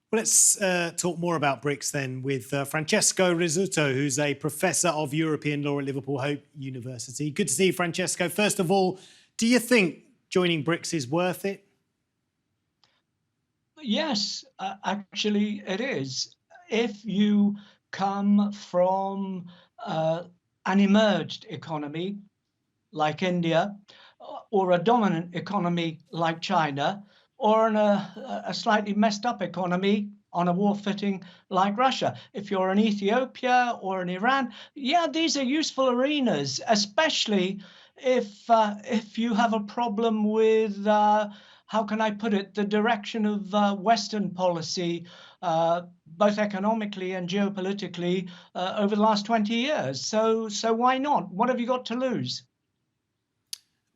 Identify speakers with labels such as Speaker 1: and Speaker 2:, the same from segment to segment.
Speaker 1: Well, let's talk more about BRICS then with Francesco Rizzuto, who's a professor of European law at Liverpool Hope University. Good to see you, Francesco. First of all, do you think joining BRICS is worth it?
Speaker 2: Yes, actually, it is. If you come from an emerged economy like India, or a dominant economy like China, or a slightly messed up economy on a war footing like Russia. If you're in Ethiopia or in Iran, yeah, these are useful arenas, especially if you have a problem with how can I put it, the direction of Western policy, both economically and geopolitically, over the last 20 years. So why not? What have you got to lose?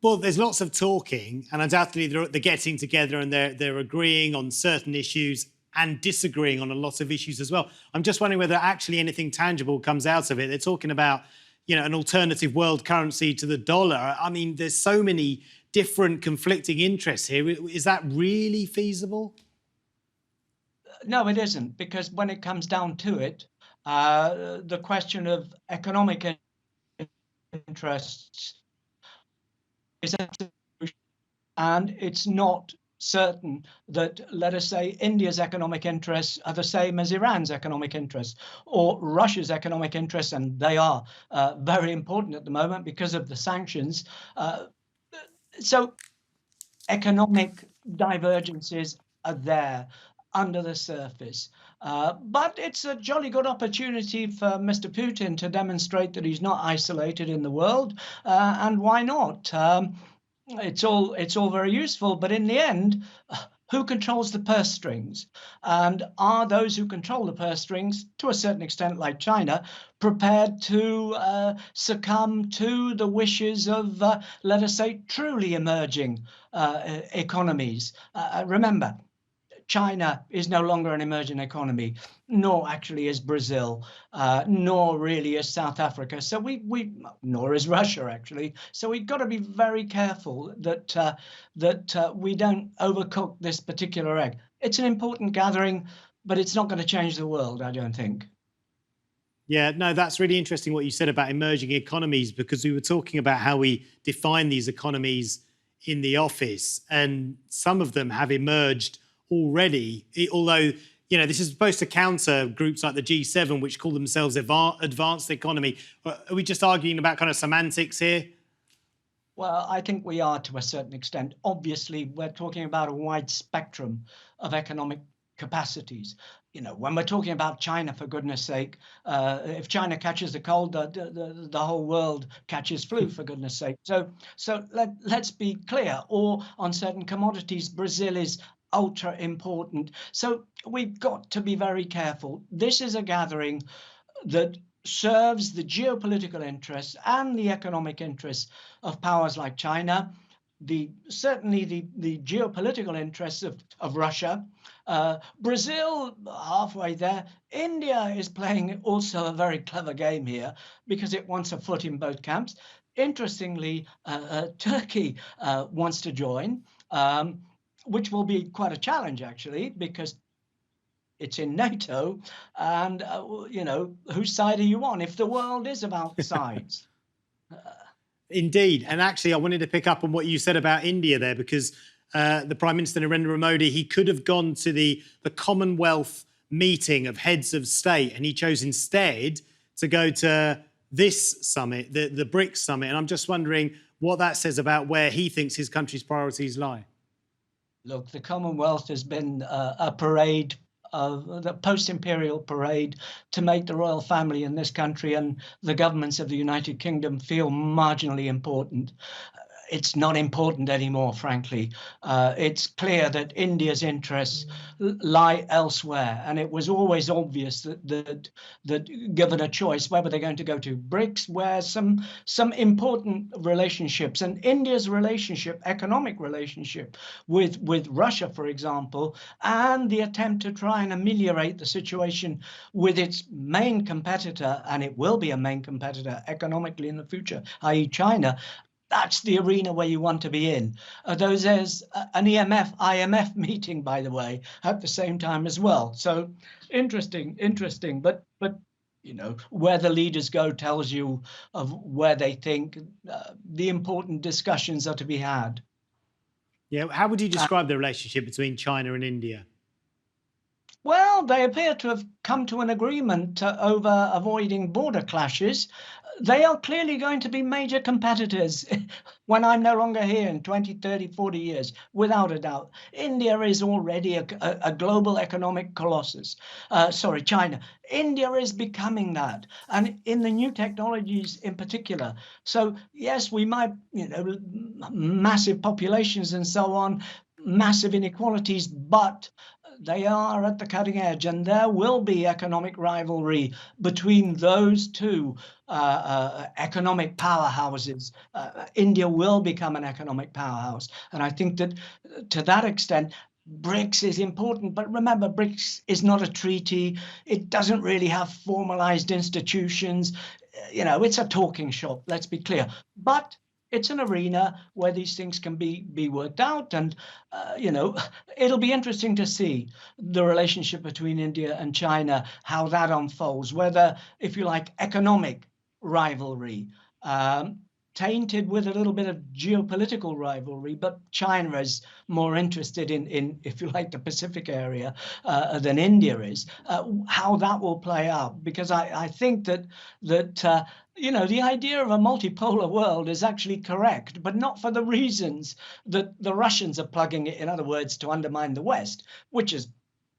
Speaker 1: Well, there's lots of talking, and undoubtedly they're getting together and they're agreeing on certain issues and disagreeing on a lot of issues as well. I'm just wondering whether actually anything tangible comes out of it. They're talking about, an alternative world currency to the dollar. I mean, there's so many different conflicting interests here. Is that really feasible?
Speaker 2: No, it isn't, because when it comes down to it, the question of economic interests is absolutely, and it's not certain that, let us say, India's economic interests are the same as Iran's economic interests or Russia's economic interests, and they are very important at the moment because of the sanctions. So economic divergences are there under the surface. But it's a jolly good opportunity for Mr. Putin to demonstrate that he's not isolated in the world. And why not? It's all very useful, but in the end, who controls the purse strings? And are those who control the purse strings, to a certain extent, like China, prepared to succumb to the wishes of, let us say, truly emerging economies? Remember, China is no longer an emerging economy, nor actually is Brazil, nor really is South Africa. So nor is Russia actually. So we've got to be very careful that we don't overcook this particular egg. It's an important gathering, but it's not going to change the world, I don't think.
Speaker 1: Yeah, no, that's really interesting what you said about emerging economies, because we were talking about how we define these economies in the office, and some of them have emerged already, although, this is supposed to counter groups like the G7, which call themselves advanced economy. Are we just arguing about kind of semantics here?
Speaker 2: Well, I think we are to a certain extent. Obviously, we're talking about a wide spectrum of economic capacities. When we're talking about China, for goodness sake, if China catches the cold, the whole world catches flu, for goodness sake. So let's be clear. Or on certain commodities, Brazil is ultra important. So we've got to be very careful. This is a gathering that serves the geopolitical interests and the economic interests of powers like China, certainly the geopolitical interests of Russia, Brazil halfway there. India is playing also a very clever game here because it wants a foot in both camps. Interestingly, Turkey wants to join, which will be quite a challenge actually, because it's in NATO, and whose side are you on if the world is about sides?
Speaker 1: Indeed. And actually, I wanted to pick up on what you said about India there, because the Prime Minister Narendra Modi, he could have gone to the Commonwealth meeting of heads of state, and he chose instead to go to this summit, the BRICS summit. And I'm just wondering what that says about where he thinks his country's priorities lie.
Speaker 2: Look, the Commonwealth has been a parade, of the post-imperial parade, to make the royal family in this country and the governments of the United Kingdom feel marginally important. It's not important anymore, frankly. It's clear that India's interests lie elsewhere, and it was always obvious that given a choice, where were they going to go to? BRICS, where some important relationships, and India's economic relationship with Russia, for example, and the attempt to try and ameliorate the situation with its main competitor, and it will be a main competitor economically in the future, i.e. China. that's the arena where you want to be in. There's an IMF meeting, by the way, at the same time as well. So interesting. But you know, where the leaders go tells you of where they think the important discussions are to be had.
Speaker 1: Yeah, how would you describe the relationship between China and India?
Speaker 2: Well, they appear to have come to an agreement over avoiding border clashes. They are clearly going to be major competitors when I'm no longer here in 20, 30, 40 years, without a doubt. India is already a global economic colossus. China. India is becoming that, and in the new technologies in particular. So yes, we might, you know, massive populations and so on, massive inequalities, but they are at the cutting edge, and there will be economic rivalry between those two economic powerhouses. India will become an economic powerhouse, and I think that to that extent, Brics is important. But remember, Brics is not a treaty. It doesn't really have formalized institutions. You know, it's a talking shop, let's be clear. But it's an arena where these things can be worked out, and you know, it'll be interesting to see the relationship between India and China, how that unfolds. Whether, if you like, economic rivalry, tainted with a little bit of geopolitical rivalry, but China is more interested in if you like, the Pacific area than India is. How that will play out, because I think that you know, the idea of a multipolar world is actually correct, but not for the reasons that the Russians are plugging it, in other words, to undermine the West, which has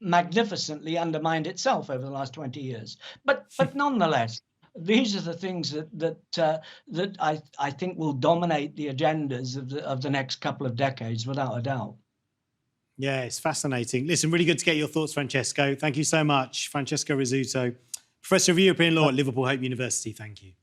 Speaker 2: magnificently undermined itself over the last 20 years. But nonetheless, these are the things that I think will dominate the agendas of the next couple of decades, without a doubt.
Speaker 1: Yeah, it's fascinating. Listen, really good to get your thoughts, Francesco. Thank you so much. Francesco Rizzuto, Professor of European Law at Liverpool Hope University. Thank you.